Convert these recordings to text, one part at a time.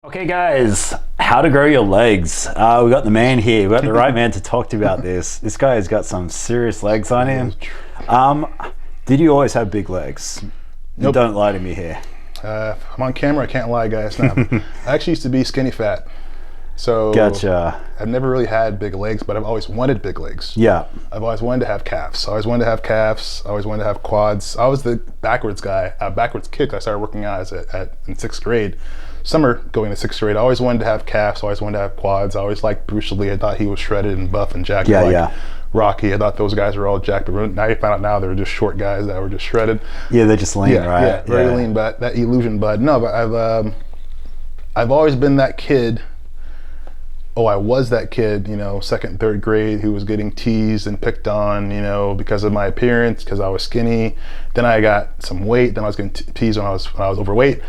Okay guys, how to grow your legs. We got the man here, we got the right man to talk to about this. This guy has got some serious legs on him. Did you always have big legs? Nope. Don't lie to me here. I'm on camera, I can't lie guys. No. I actually used to be skinny fat. So Gotcha. I've never really had big legs, but I've always wanted big legs. Yeah. I've always wanted to have calves. I always wanted to have calves. I always wanted to have quads. I was the backwards guy, backwards kid. I started working out in 6th grade. Summer going to 6th grade, I always wanted to have calves. I always wanted to have quads. I always liked Bruce Lee. I thought he was shredded and buff and jacked. Rocky. I thought those guys were all jacked, but now you find out now they were just short guys that were just shredded. Yeah, they're just lean, right? Yeah, very lean, but that illusion, bud. No, but I've always been that kid. Oh, I was that kid, 2nd, 3rd grade, who was getting teased and picked on, because of my appearance, because I was skinny. Then I got some weight. Then I was getting teased when I was overweight.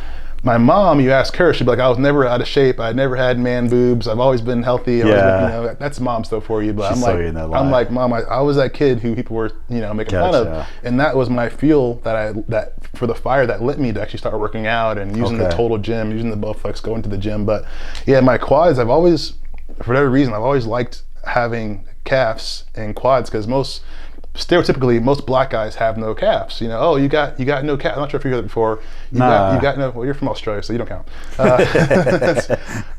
My mom, you ask her, she'd be like, I was never out of shape. I never had man boobs. I've always been healthy. That's mom stuff for you. But I'm like, Mom, I was that kid who people were, making fun of. And that was my fuel that for the fire that lit me to actually start working out and using the total gym, using the Bowflex, going to the gym. But yeah, my quads, for whatever reason, I've always liked having calves and quads because stereotypically, most black guys have no calves. Oh, you got no calves. I'm not sure if you heard that before. You got no. Well, you're from Australia, so you don't count. But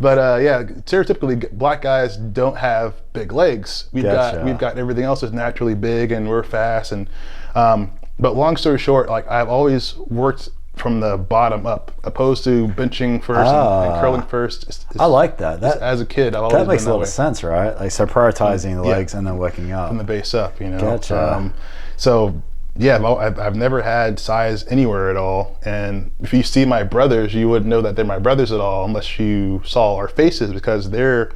stereotypically, black guys don't have big legs. We've got everything else is naturally big, and we're fast. And but long story short, like I've always worked from the bottom up, opposed to benching first and curling first. I like that. As a kid, I've always that makes been a lot of sense, right? Like so, prioritizing the legs and then working up from the base up. Gotcha. I've never had size anywhere at all. And if you see my brothers, you wouldn't know that they're my brothers at all unless you saw our faces, because they're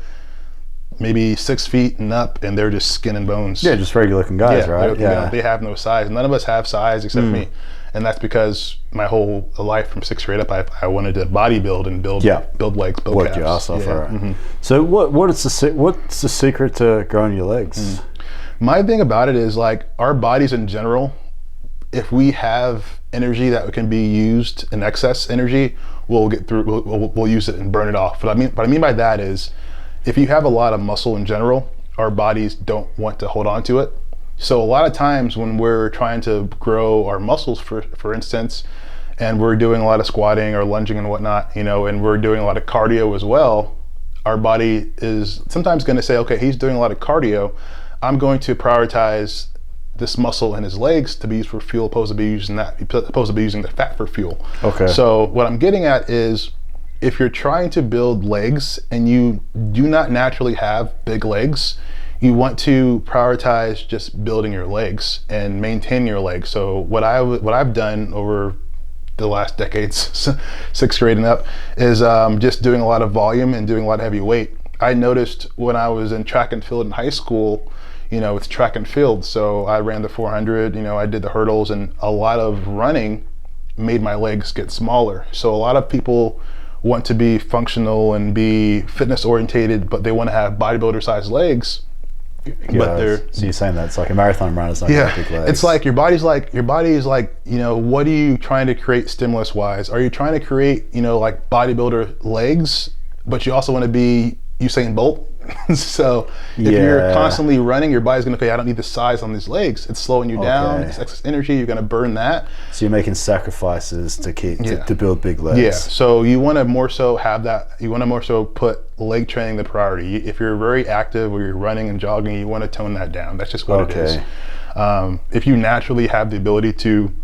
maybe 6 feet and up, and they're just skin and bones. Yeah, just regular looking guys, right? Yeah, they have no size. None of us have size except me. And that's because my whole life from 6th grade up, I wanted to bodybuild and build legs, build work calves. Your ass off, right? So what's the secret to growing your legs? My thing about it is, like, our bodies in general, if we have energy that can be used in excess energy, we'll get through. We'll use it and burn it off. What I mean by that is, if you have a lot of muscle in general, our bodies don't want to hold on to it. So a lot of times when we're trying to grow our muscles, for instance, and we're doing a lot of squatting or lunging and whatnot, and we're doing a lot of cardio as well, our body is sometimes going to say, okay, he's doing a lot of cardio. I'm going to prioritize this muscle in his legs to be used for fuel, opposed to be using the fat for fuel. Okay. So what I'm getting at is, if you're trying to build legs and you do not naturally have big legs, you want to prioritize just building your legs and maintaining your legs. So what I've done over the last decades, 6th grade and up, is just doing a lot of volume and doing a lot of heavy weight. I noticed when I was in track and field in high school, it's track and field. So I ran the 400, I did the hurdles, and a lot of running made my legs get smaller. So a lot of people want to be functional and be fitness orientated, but they want to have bodybuilder sized legs. So you're saying that it's like a marathon runner's not got big legs. It's like your body is like, what are you trying to create stimulus wise? Are you trying to create, like bodybuilder legs, but you also want to be Usain Bolt? So if you're constantly running, your body's going to, I don't need the size on these legs. It's slowing you down. It's excess energy. You're going to burn that. So you're making sacrifices to to build big legs. Yeah. So you want to more so have that. You want to more so put leg training the priority. If you're very active or you're running and jogging, you want to tone that down. That's just what it is. If you naturally have the ability to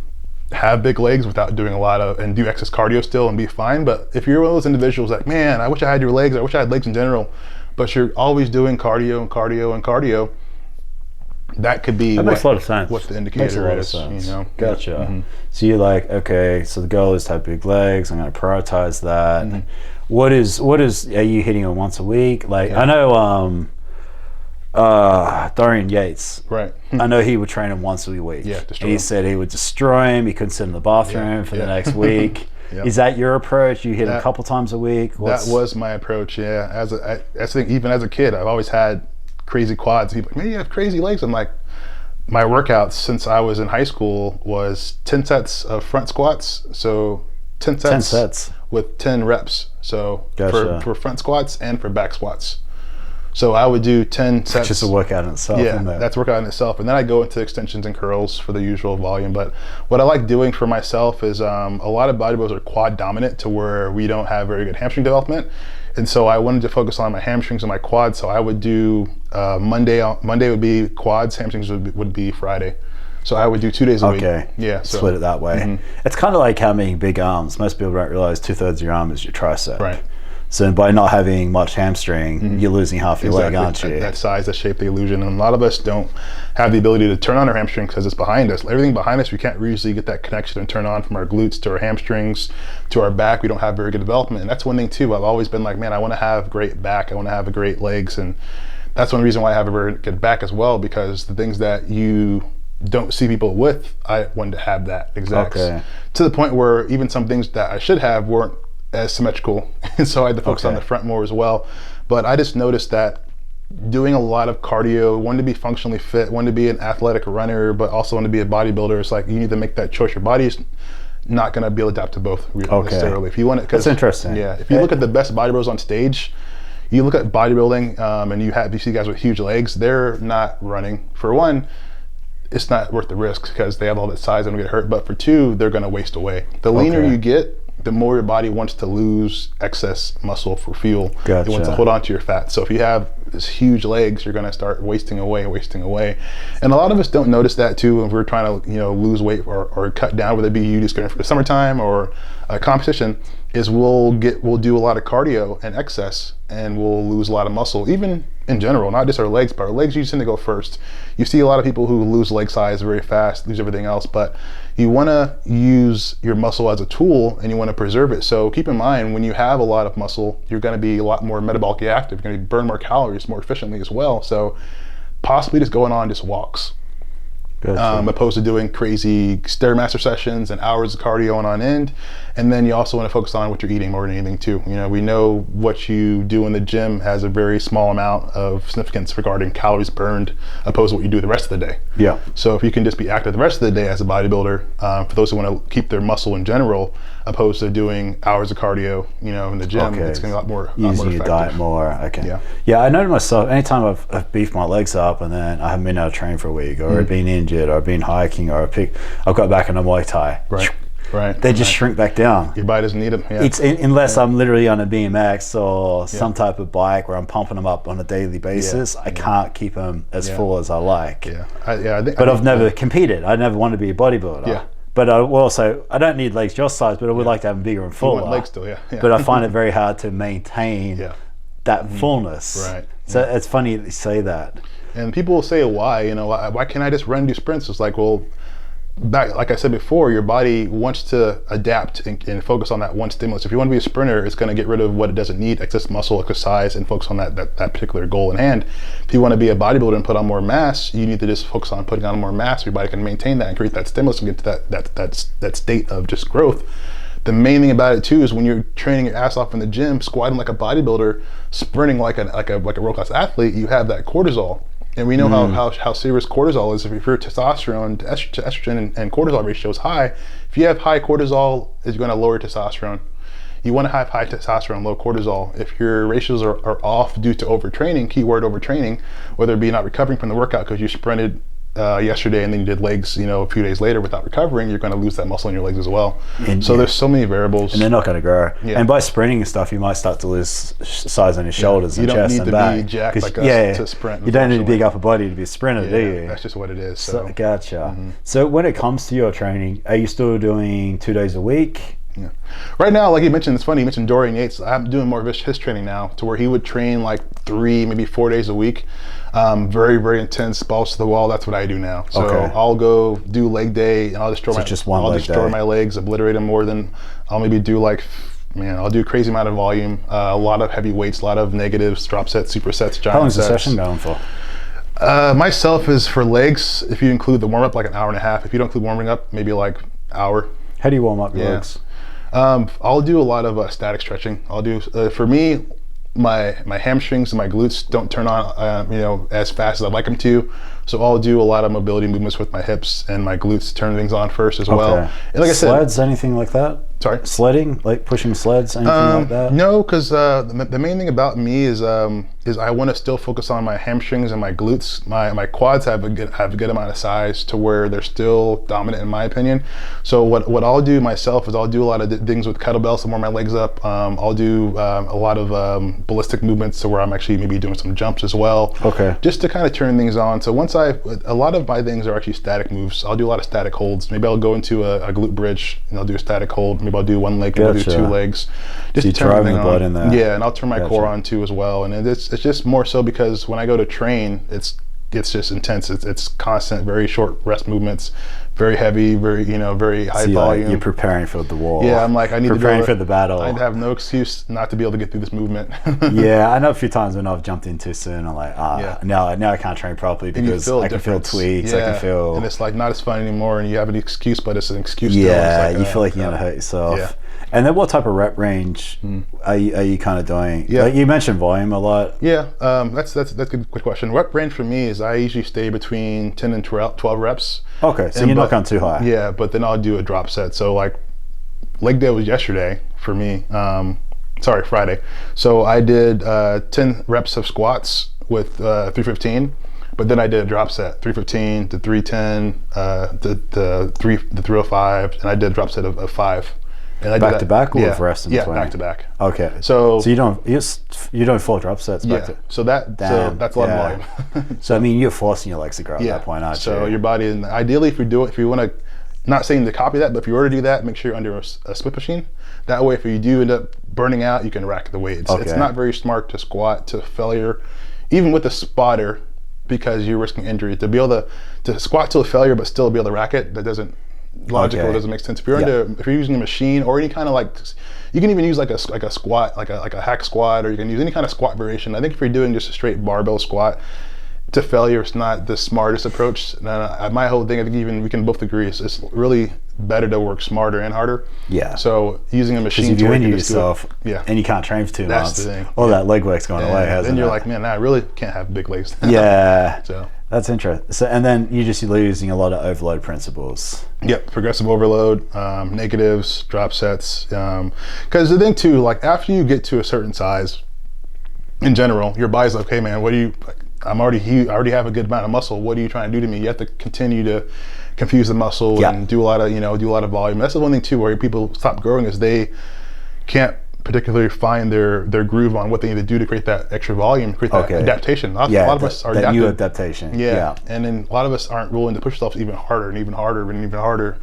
have big legs without doing and do excess cardio still and be fine. But if you're one of those individuals like, man, I wish I had your legs. I wish I had legs in general, but you're always doing cardio and cardio and cardio, that could be makes a lot of sense. What the indicator is. Gotcha. So you're like, okay, so the goal is to have big legs. I'm going to prioritize that. What is? Are you hitting them once a week? Like I know, Dorian Yates. Right. I know he would train him once a week. Yeah. He said he would destroy him. He couldn't sit in the bathroom for the next week. Yep. Is that your approach? You hit a couple times a week? That was my approach, yeah. I think even as a kid, I've always had crazy quads. People are like, man, you have crazy legs. I'm like, my workouts since I was in high school was 10 sets of front squats. So 10 sets with 10 reps. So Gotcha. for front squats and for back squats. So I would do 10 sets. Just a workout in itself. Yeah, isn't it? that's workout in itself. And then I go into extensions and curls for the usual volume. But what I like doing for myself is a lot of bodybuilders are quad dominant to where we don't have very good hamstring development. And so I wanted to focus on my hamstrings and my quads. So I would do Monday would be quads, hamstrings would be Friday. So I would do 2 days a week. Okay. Yeah. So, split it that way. Mhm. It's kind of like having big arms. Most people don't realize 2/3 of your arm is your tricep. Right. So by not having much hamstring, you're losing half your leg, aren't you? That size, that shape, the illusion. And a lot of us don't have the ability to turn on our hamstring because it's behind us. Everything behind us, we can't usually get that connection and turn on from our glutes to our hamstrings to our back. We don't have very good development. And that's one thing too. I've always been like, man, I want to have great back. I want to have a great legs. And that's one reason why I have a very good back as well, because the things that you don't see people with, I wanted to have that exact. Okay. To the point where even some things that I should have weren't as symmetrical, and so I had to focus on the front more as well. But I just noticed that doing a lot of cardio, wanted to be functionally fit, wanted to be an athletic runner, but also wanted to be a bodybuilder. It's like you need to make that choice. Your body's not going to be able to adapt to both necessarily. If you want it, that's interesting. Yeah, if you look at the best bodybuilders on stage, you look at bodybuilding, and you see guys with huge legs, they're not running. For one, it's not worth the risk because they have all that size and get hurt. But for two, they're going to waste away. The leaner you get, the more your body wants to lose excess muscle for fuel. Gotcha. It wants to hold on to your fat. So if you have this huge legs, you're going to start wasting away. And a lot of us don't notice that too when we're trying to lose weight or cut down, whether it be you just going for the summertime or a competition, is we'll do a lot of cardio and excess and we'll lose a lot of muscle, even in general, not just our legs, but our legs usually tend to go first. You see a lot of people who lose leg size very fast, lose everything else, but you want to use your muscle as a tool and you want to preserve it. So keep in mind, when you have a lot of muscle, you're going to be a lot more metabolically active. You're going to burn more calories more efficiently as well. So possibly just going on just walks. Opposed to doing crazy Stairmaster sessions and hours of cardio on end. And then you also want to focus on what you're eating more than anything too. We know what you do in the gym has a very small amount of significance regarding calories burned opposed to what you do the rest of the day. Yeah. So if you can just be active the rest of the day as a bodybuilder, for those who want to keep their muscle in general, opposed to doing hours of cardio, in the gym, it's going to be a lot more using your diet more. Okay. Yeah, I know myself, anytime I've beefed my legs up and then I haven't been able to train for a week, or I've been injured, or I've been hiking, or I've got back into Muay Thai. Right. They just shrink back down. Your body doesn't need them. Yeah. It's unless I'm literally on a BMX or some type of bike where I'm pumping them up on a daily basis. I can't keep them as full as I like. Yeah. I've never competed. I never wanted to be a bodybuilder. Yeah. But I don't need legs your size, but I would like to have them bigger and fuller. You want legs still, yeah. But I find it very hard to maintain that fullness. Right. So it's funny that you say that. And people will say, why? Why can't I just run and do sprints? It's like, well, like I said before, your body wants to adapt and focus on that one stimulus. If you want to be a sprinter, it's going to get rid of what it doesn't need, excess muscle, exercise, and focus on that particular goal in hand. If you want to be a bodybuilder and put on more mass, you need to just focus on putting on more mass. Your body can maintain that and create that stimulus and get to that state of just growth. The main thing about it too is when you're training your ass off in the gym, squatting like a bodybuilder, sprinting like a world-class athlete, you have that cortisol. And we know how serious cortisol is. If your testosterone to estrogen and cortisol ratio is high, if you have high cortisol, it's going to lower testosterone. You want to have high testosterone, low cortisol. If your ratios are off due to overtraining, keyword overtraining, whether it be not recovering from the workout because you sprinted yesterday and then you did legs, a few days later without recovering, you're going to lose that muscle in your legs as well. So there's so many variables. And they're not going to grow. Yeah. And by sprinting and stuff, you might start to lose size on your shoulders and chest and back. You don't need to be jacked like us to sprint. You don't need a big upper body to be a sprinter, do you? That's just what it is. So gotcha. So when it comes to your training, are you still doing 2 days a week? Yeah. Right now, like you mentioned, it's funny, you mentioned Dorian Yates. I'm doing more of his training now to where he would train like 3, maybe 4 days a week. Very, very intense, balls to the wall. That's what I do now. So I'll go do leg day and I'll destroy my legs, obliterate them more than I'll maybe do I'll do a crazy amount of volume, a lot of heavy weights, a lot of negatives, drop sets, supersets, giant sets. How long is the session going for? Myself is for legs, if you include the warm up, like an hour and a half. If you don't include warming up, maybe like hour. How do you warm up your legs? I'll do a lot of static stretching. I'll do, for me, my hamstrings and my glutes don't turn on, as fast as I'd like them to. So I'll do a lot of mobility movements with my hips and my glutes to turn things on first as well. Okay. And like I said, sleds, anything like that? sorry. Sledding, like pushing sleds, anything like that? No, because the main thing about me is I want to still focus on my hamstrings and my glutes. My quads have a good amount of size to where they're still dominant in my opinion. So what I'll do myself is I'll do a lot of things with kettlebells to warm my legs up. I'll do a lot of ballistic movements to where I'm actually maybe doing some jumps as well. Okay. Just to kind of turn things on. So a lot of my things are actually static moves. I'll do a lot of static holds. Maybe I'll go into a glute bridge and I'll do a static hold. Maybe I'll do one leg, maybe I'll do two legs. Just so to turn driving the blood on. in there. Yeah, and I'll turn my core on too as well. And it's just more so because when I go to train, it's just intense. It's constant, very short rest movements, very heavy, very high volume. You're preparing for the war. Yeah, I'm like, I need preparing for the battle. I have no excuse not to be able to get through this movement. Yeah, I know a few times when I've jumped in too soon, I'm like, now I can't train properly because I can feel tweaks. Yeah. I can feel, and it's like not as fun anymore, and you have an excuse, but it's an excuse. Yeah, still. you feel like you're gonna hurt yourself. Yeah. And then what type of rep range are you kind of doing? Yeah. Like you mentioned volume a lot. Yeah, that's a good question. Rep range for me is I usually stay between 10 and 12 reps. Okay, so you're not going too high. Yeah, but then I'll do a drop set. So like leg day was yesterday for me. Friday. So I did 10 reps of squats with 315. But then I did a drop set, 315 to 310, the 305, and I did a drop set of 5. And I back to back or with rest in between? Yeah, back to back. Okay. So you don't 4 drop sets back to. So that's a lot of volume. So I mean, you're forcing your legs to grow at that point, aren't you? So your body, and ideally, if you want to, not saying to copy that, but if you were to do that, make sure you're under a split machine. That way, if you do end up burning out, you can rack the weight. It's not very smart to squat to failure, even with a spotter, because you're risking injury. To be able to squat to a failure, but still be able to rack it, that doesn't. Logical doesn't make sense. If you're if you're using a machine or any kind of you can even use like a squat, like a hack squat, or you can use any kind of squat variation. I think if you're doing just a straight barbell squat to failure, it's not the smartest approach. And my whole thing, I think even we can both agree, is it's really better to work smarter and harder. Yeah. So using a machine, if you injure yourself, and you can't train for 2 months, that's the thing. All that leg work's going away, hasn't it? Then you're like, man, I really can't have big legs. Yeah. So. That's interesting. So, and then you're just using a lot of overload principles. Yep, progressive overload, negatives, drop sets. Because the thing too, like after you get to a certain size, in general, your body's like, hey man, I already have a good amount of muscle. What are you trying to do to me? You have to continue to confuse the muscle and do a lot of volume. That's the one thing too, where people stop growing, is they can't particularly find their groove on what they need to do to create that extra volume, create that adaptation. A lot of us are that new adaptation. Yeah, and then a lot of us aren't willing to push ourselves even harder and even harder and even harder.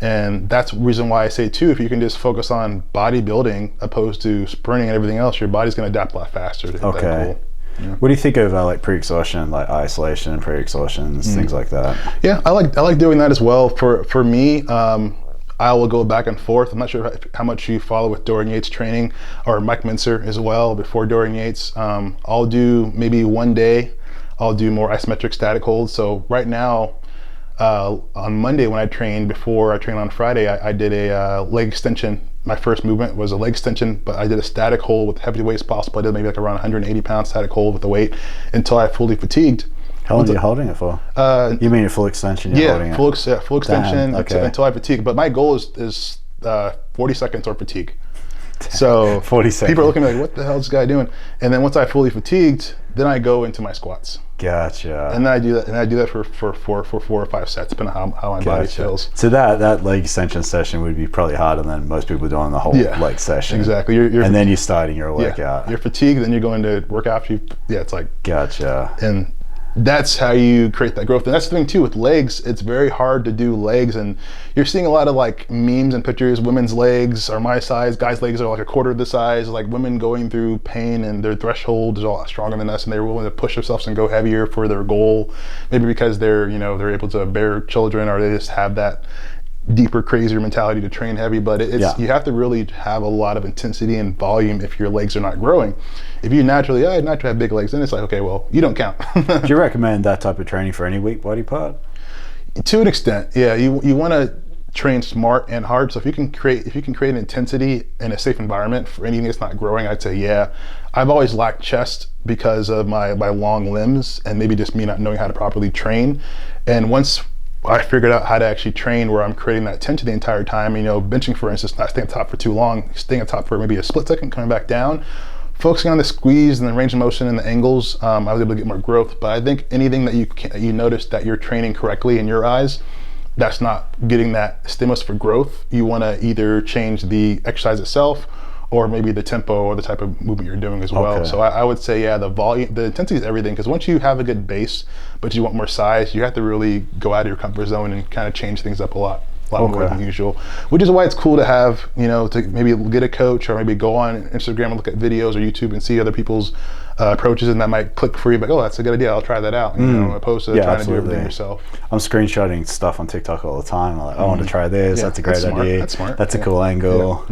And that's the reason why I say too, if you can just focus on bodybuilding opposed to sprinting and everything else, your body's going to adapt a lot faster to hit that goal. Yeah. What do you think of like pre-exhaustion, like isolation, pre-exhaustions, things like that? Yeah, I like doing that as well. For me, I will go back and forth. I'm not sure how much you follow with Dorian Yates training or Mike Mincer as well before Dorian Yates. I'll do maybe one day, I'll do more isometric static holds. So right now, on Monday when I trained, before I trained on Friday, I did a leg extension. My first movement was a leg extension, but I did a static hold with heavy weights possible. I did maybe like around 180 pound static hold with the weight until I fully fatigued. How long are you holding it for? You mean a full extension? Yeah, full extension until I fatigue. But my goal is 40 seconds or fatigue. So 40 seconds. People are looking at me like, what the hell is this guy doing? And then once I fully fatigued, then I go into my squats. Gotcha. And then I do that, for 4 or 5 sets, depending on how my body feels. So that leg extension session would be probably harder than most people doing the whole leg session. Exactly. And then you're starting your workout. You're fatigued, then you're going to work after you. Yeah, it's like. Gotcha. And that's how you create that growth. And that's the thing too with legs, it's very hard to do legs, and you're seeing a lot of like memes and pictures. Women's legs are my size, guys' legs are like a quarter of the size, like women going through pain and their threshold is a lot stronger than us, and they're willing to push themselves and go heavier for their goal, maybe because they're able to bear children, or they just have that deeper, crazier mentality to train heavy. But you have to really have a lot of intensity and volume if your legs are not growing. If you naturally have big legs, then it's like, okay, well, you don't count. Do you recommend that type of training for any weak body part? To an extent, yeah. You want to train smart and hard. So if you can create an intensity in a safe environment for anything that's not growing, I'd say yeah. I've always lacked chest because of my long limbs and maybe just me not knowing how to properly train. And once I figured out how to actually train where I'm creating that tension the entire time, benching, for instance, not staying on top for too long, staying on top for maybe a split second, coming back down, focusing on the squeeze and the range of motion and the angles, I was able to get more growth. But I think anything that you notice that you're training correctly in your eyes, that's not getting that stimulus for growth, you want to either change the exercise itself or maybe the tempo or the type of movement you're doing as well. So I would say, the volume, the intensity is everything, because once you have a good base, but you want more size, you have to really go out of your comfort zone and kind of change things up a lot more than usual, which is why it's cool to have, to maybe get a coach or maybe go on Instagram and look at videos or YouTube and see other people's approaches, and that might click for you, like, oh, that's a good idea, I'll try that out, opposed to trying to do everything yourself. I'm screenshotting stuff on TikTok all the time. I'm like, I want to try this. That's a great idea. That's smart. That's a cool angle.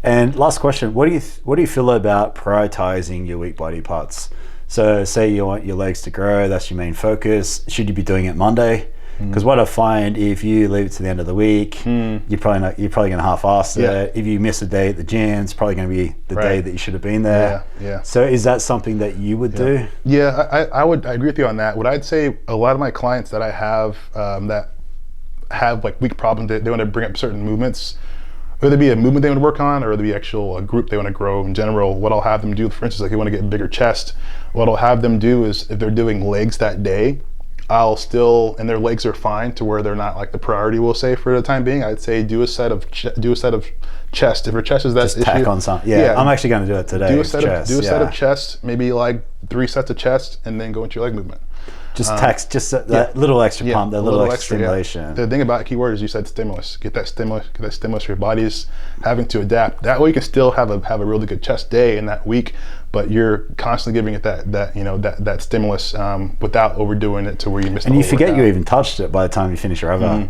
And last question, what do you feel about prioritizing your weak body parts? So say you want your legs to grow, that's your main focus. Should you be doing it Monday? Because what I find, if you leave it to the end of the week, you're probably going to half-ass it. If you miss a day at the gym, it's probably going to be the day that you should have been there. So is that something that you would do? Yeah, I agree with you on that. What I'd say, a lot of my clients that I have that have like weak problems, they want to bring up certain movements, whether it be a movement they want to work on or whether it be a group they want to grow in general. What I'll have them do, for instance, like they want to get a bigger chest, what I'll have them do is, if they're doing legs that day, I'll still, and their legs are fine to where they're not like the priority, we'll say, for the time being, I'd say do a set of chest. If your chest is that issue, tack on some. I'm actually going to do that today. Do a set of chest, maybe like 3 sets of chest, and then go into your leg movement. That little extra pump, that little extra stimulation. The thing about keyword is you said stimulus. Get that stimulus. Your body's having to adapt. That way you can still have a really good chest day in that week, but you're constantly giving it that stimulus without overdoing it to where you miss. And you forget you even touched it by the time you finish your other.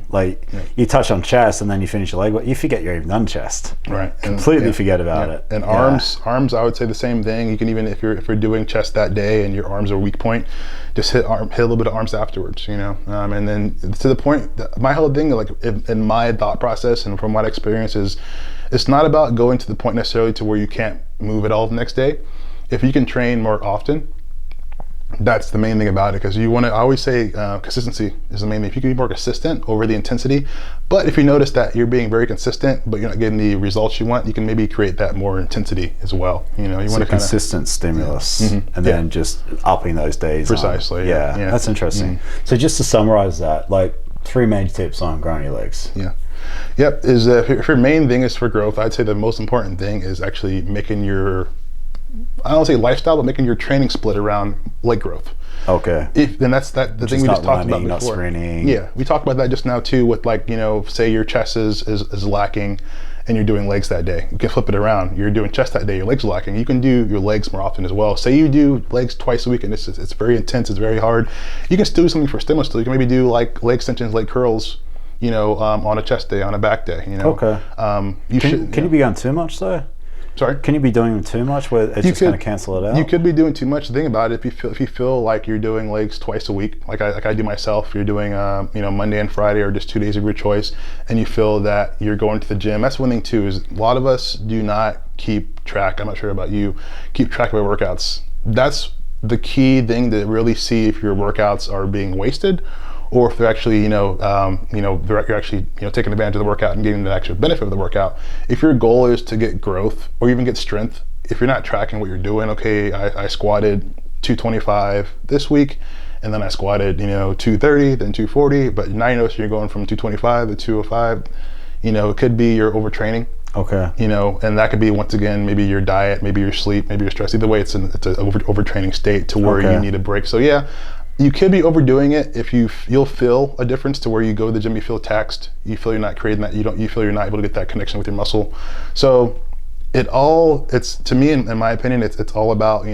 You touch on chest and then you finish your leg, but you forget you're even done chest. Right. Completely forget about it. And arms, I would say the same thing. You can even, if you're doing chest that day and your arms are a weak point, just hit a little bit of arms afterwards, and then to the point, my whole thing, like in my thought process and from my experience, is it's not about going to the point necessarily to where you can't move at all the next day. If you can train more often, that's the main thing about it, because I always say consistency is the main thing. If you can be more consistent over the intensity, but if you notice that you're being very consistent but you're not getting the results you want, you can maybe create that more intensity as well. You want to consistent stimulus and then just upping those days. Precisely. Yeah, that's interesting. So just to summarize that, like 3 main tips on growing your legs. Yep. Is if your main thing is for growth, I'd say the most important thing is actually making your, I don't say lifestyle, but making your training split around leg growth. Okay. Then that's the thing we just talked about before. Not sprinting. Yeah, we talked about that just now too. With like, say your chest is lacking, and you're doing legs that day. You can flip it around. You're doing chest that day. Your legs are lacking. You can do your legs more often as well. Say you do legs twice a week, and it's very intense. It's very hard. You can still do something for stimulus. You can maybe do like leg extensions, leg curls. On a chest day, on a back day. Okay. Can you be on too much though? Sorry? Can you be doing too much where it's just going to cancel it out? You could be doing too much. The thing about it, if you feel like you're doing legs twice a week, like I do myself, you're doing Monday and Friday or just 2 days of your choice, and you feel that you're going to the gym. That's one thing too, is a lot of us do not keep track. I'm not sure about you. Keep track of our workouts. That's the key thing to really see if your workouts are being wasted, or if they're actually, you're actually, taking advantage of the workout and getting the actual benefit of the workout. If your goal is to get growth or even get strength, if you're not tracking what you're doing, okay, I squatted 225 this week, and then I squatted, 230, then 240, but now you notice you're going from 225 to 205, it could be you're overtraining. Okay. And that could be, once again, maybe your diet, maybe your sleep, maybe your stress. Either way, it's an overtraining state to where you need a break. So yeah, you could be overdoing it. If you'll feel a difference to where you go to the gym, you feel taxed, you feel you're not creating that, you feel you're not able to get that connection with your muscle. So it's to me, in my opinion, it's all about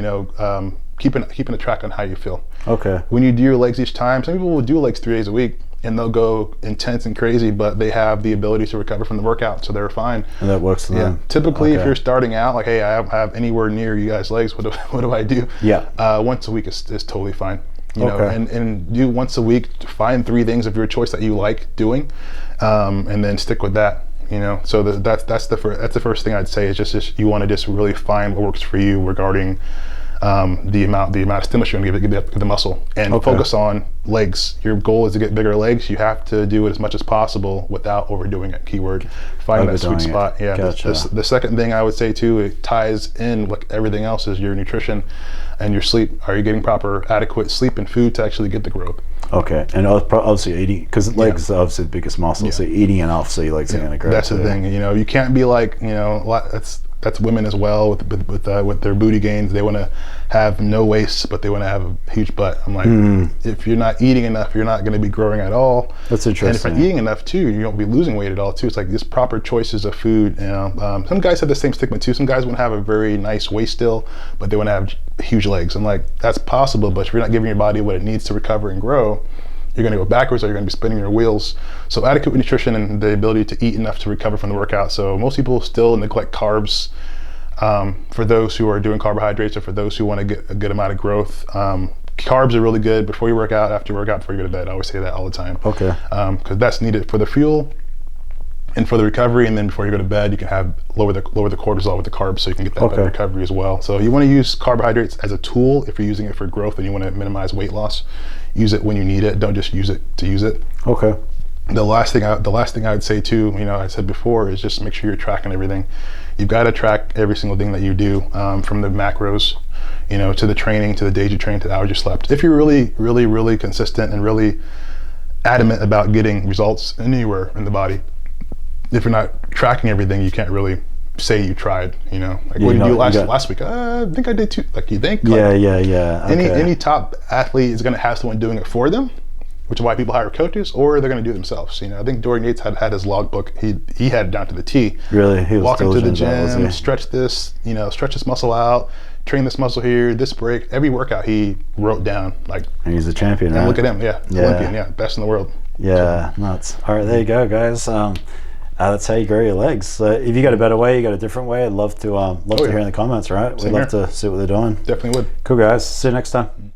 keeping a track on how you feel. Okay. When you do your legs each time, some people will do legs 3 days a week and they'll go intense and crazy, but they have the ability to recover from the workout, so they're fine. And that works for them. Typically, if you're starting out, like, hey, I have anywhere near you guys' legs, what do I do? Yeah. Once a week is totally fine. And do once a week, find 3 things of your choice that you like doing, and then stick with that. you know. So that's the first thing I'd say is just you want to just really find what works for you regarding the amount of stimulus you're going to give the muscle, and focus on legs. Your goal is to get bigger legs. You have to do it as much as possible without overdoing it. Keyword, find that sweet spot. Yeah. Gotcha. The second thing I would say too, it ties in like everything else, is your nutrition and your sleep. Are you getting proper, adequate sleep and food to actually get the growth? Okay, and obviously eating, because legs are obviously the biggest muscle, so eating enough so your legs are going to grow. That's the thing, you know, you can't be like, you know, that's women as well with their booty gains. They want to have no waist, but they want to have a huge butt. I'm like, if you're not eating enough, you're not going to be growing at all. That's interesting. And if you're eating enough too, you won't be losing weight at all too. It's like just proper choices of food. You know, some guys have the same stigma too. Some guys want to have a very nice waist still, but they want to have huge legs. I'm like, that's possible, but if you're not giving your body what it needs to recover and grow, you're going to go backwards, or you're going to be spinning your wheels. So adequate nutrition and the ability to eat enough to recover from the workout. So most people still neglect carbs. For those who are doing carbohydrates, or for those who want to get a good amount of growth, carbs are really good before you work out, after you work out, before you go to bed. I always say that all the time. Okay. Because that's needed for the fuel and for the recovery, and then before you go to bed, you can have lower the cortisol with the carbs, so you can get that better recovery as well. So you want to use carbohydrates as a tool if you're using it for growth and you want to minimize weight loss. Use it when you need it. Don't just use it to use it. Okay. The last thing I would say too, you know, I said before, is just make sure you're tracking everything. You've got to track every single thing that you do, from the macros, you know, to the training, to the days you train, to the hours you slept. If you're really, really, really consistent and really adamant about getting results anywhere in the body, if you're not tracking everything, you can't really say you tried, you know. Like, what did you do last week? I think I did too. Like, you think? Like, yeah. Okay. Any top athlete is going to have someone doing it for them, which is why people hire coaches, or they're going to do it themselves. You know, I think Dorian Yates had his logbook. He had it down to the T. Really, he was walk into the gym, that, stretch this muscle out, train this muscle here, this break. Every workout he wrote down. Like, and he's a champion. And right? look at him, Olympian, best in the world. Yeah, nuts. All right, there you go, guys. That's how you grow your legs. So if you got a better way, you got a different way, I'd love to hear in the comments, right? We'd love to see what they're doing. Definitely would. Cool, guys. See you next time.